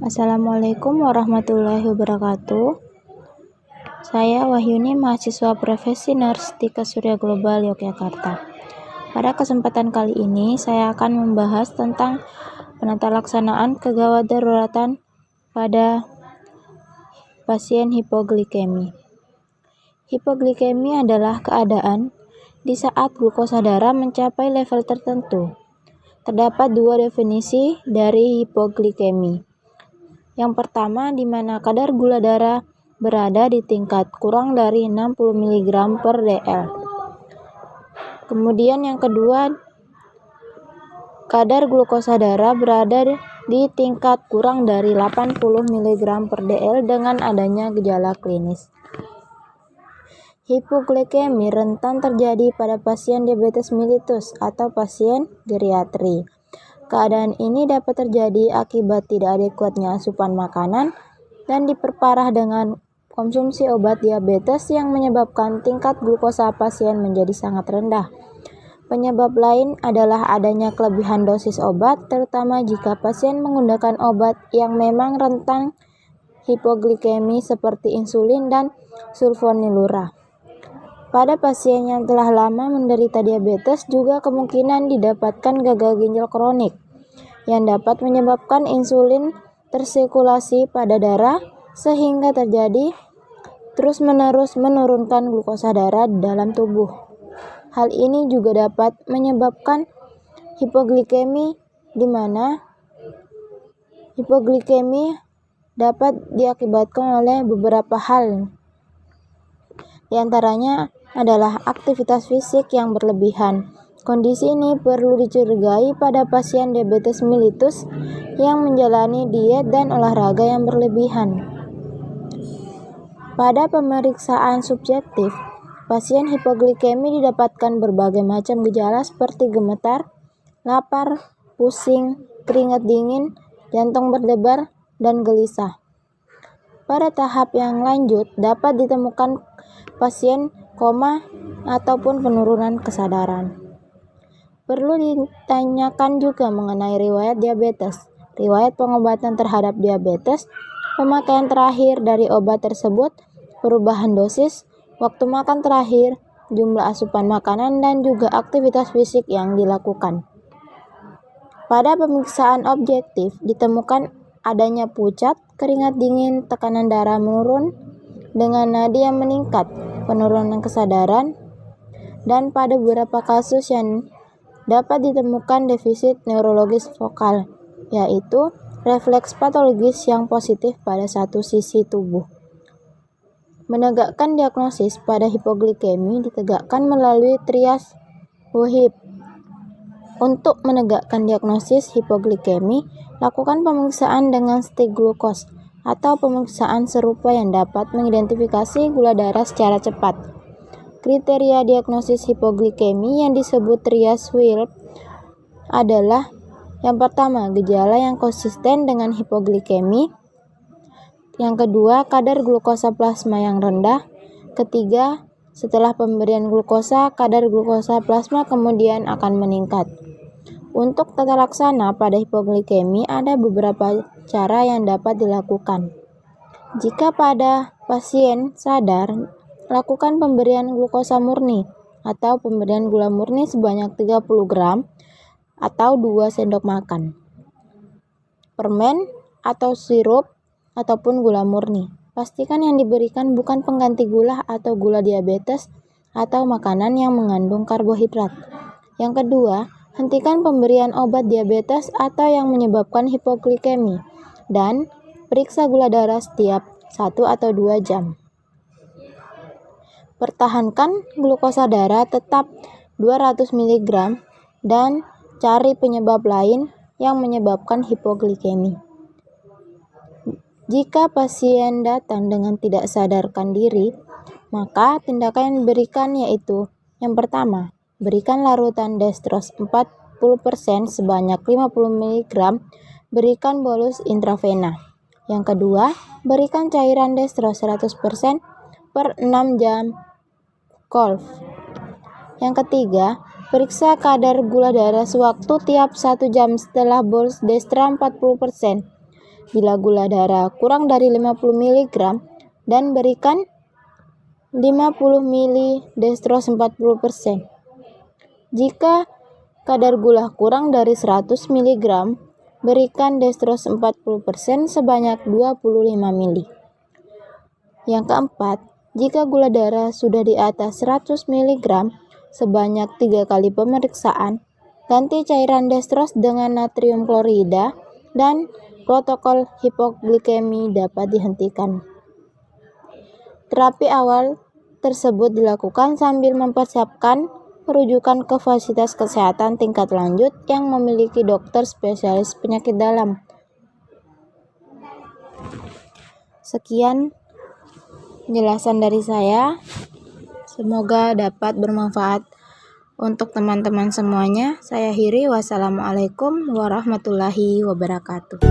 Assalamualaikum warahmatullahi wabarakatuh. Saya Wahyuni, mahasiswa profesi Nurse di Surya Global Yogyakarta. Pada kesempatan kali ini, saya akan membahas tentang penata laksanaan kegawat daruratan pada pasien hipoglikemi. Hipoglikemi adalah keadaan di saat glukosa darah mencapai level tertentu. Terdapat dua definisi dari hipoglikemi. Yang pertama, di mana kadar gula darah berada di tingkat kurang dari 60 mg per dl. Kemudian yang kedua, kadar glukosa darah berada di tingkat kurang dari 80 mg per dl dengan adanya gejala klinis. Hipoglikemi rentan terjadi pada pasien diabetes mellitus atau pasien geriatri. Keadaan ini dapat terjadi akibat tidak adekuatnya asupan makanan dan diperparah dengan konsumsi obat diabetes yang menyebabkan tingkat glukosa pasien menjadi sangat rendah. Penyebab lain adalah adanya kelebihan dosis obat, terutama jika pasien menggunakan obat yang memang rentan hipoglikemi seperti insulin dan sulfonylurea. Pada pasien yang telah lama menderita diabetes juga kemungkinan didapatkan gagal ginjal kronik yang dapat menyebabkan insulin tersirkulasi pada darah sehingga terjadi terus-menerus menurunkan glukosa darah dalam tubuh. Hal ini juga dapat menyebabkan hipoglikemi, di mana hipoglikemi dapat diakibatkan oleh beberapa hal. Di antaranya adalah aktivitas fisik yang berlebihan. Kondisi ini perlu dicurigai pada pasien diabetes mellitus yang menjalani diet dan olahraga yang berlebihan. Pada pemeriksaan subjektif, pasien hipoglikemi didapatkan berbagai macam gejala seperti gemetar, lapar, pusing, keringat dingin, jantung berdebar, dan gelisah. Pada tahap yang lanjut dapat ditemukan pasien koma ataupun penurunan kesadaran. Perlu ditanyakan juga mengenai riwayat diabetes, riwayat pengobatan terhadap diabetes, pemakaian terakhir dari obat tersebut, perubahan dosis, waktu makan terakhir, jumlah asupan makanan, dan juga aktivitas fisik yang dilakukan. Pada pemeriksaan objektif ditemukan adanya pucat, keringat dingin, tekanan darah menurun dengan nadi yang meningkat, penurunan kesadaran, dan pada beberapa kasus yang dapat ditemukan defisit neurologis vokal, yaitu refleks patologis yang positif pada satu sisi tubuh. Menegakkan diagnosis pada hipoglikemi ditegakkan melalui trias WHIP. Untuk menegakkan diagnosis hipoglikemi, lakukan pemeriksaan dengan stik glukos atau pemeriksaan serupa yang dapat mengidentifikasi gula darah secara cepat. Kriteria diagnosis hipoglikemi yang disebut trias WHIP adalah yang pertama, gejala yang konsisten dengan hipoglikemi. Yang kedua, kadar glukosa plasma yang rendah. Ketiga, setelah pemberian glukosa, kadar glukosa plasma kemudian akan meningkat. Untuk tata laksana pada hipoglikemi ada beberapa cara yang dapat dilakukan. Jika pada pasien sadar, lakukan pemberian glukosa murni atau pemberian gula murni sebanyak 30 gram atau 2 sendok makan. Permen atau sirup ataupun gula murni. Pastikan yang diberikan bukan pengganti gula atau gula diabetes atau makanan yang mengandung karbohidrat. Yang kedua, hentikan pemberian obat diabetes atau yang menyebabkan hipoglikemi dan periksa gula darah setiap 1 atau 2 jam. Pertahankan glukosa darah tetap 200 mg dan cari penyebab lain yang menyebabkan hipoglikemi. Jika pasien datang dengan tidak sadarkan diri, maka tindakan yang diberikan yaitu yang pertama, berikan larutan dextrose 40% sebanyak 50 mg, berikan bolus intravena. Yang kedua, berikan cairan dextrose 100% per 6 jam Kolf. Yang ketiga, periksa kadar gula darah sewaktu tiap 1 jam setelah bolus Destra 40%. Bila gula darah kurang dari 50 mg dan berikan 50 ml dextrose 40%. Jika kadar gula kurang dari 100 mg, berikan dextrose 40% sebanyak 25 ml. Yang keempat, jika gula darah sudah di atas 100 mg sebanyak 3 kali pemeriksaan, ganti cairan dextrose dengan natrium klorida dan protokol hipoglikemi dapat dihentikan. Terapi awal tersebut dilakukan sambil mempersiapkan merujukan ke fasilitas kesehatan tingkat lanjut yang memiliki dokter spesialis penyakit dalam. Sekian penjelasan dari saya. Semoga dapat bermanfaat untuk teman-teman semuanya. Saya akhiri. Wassalamualaikum warahmatullahi wabarakatuh.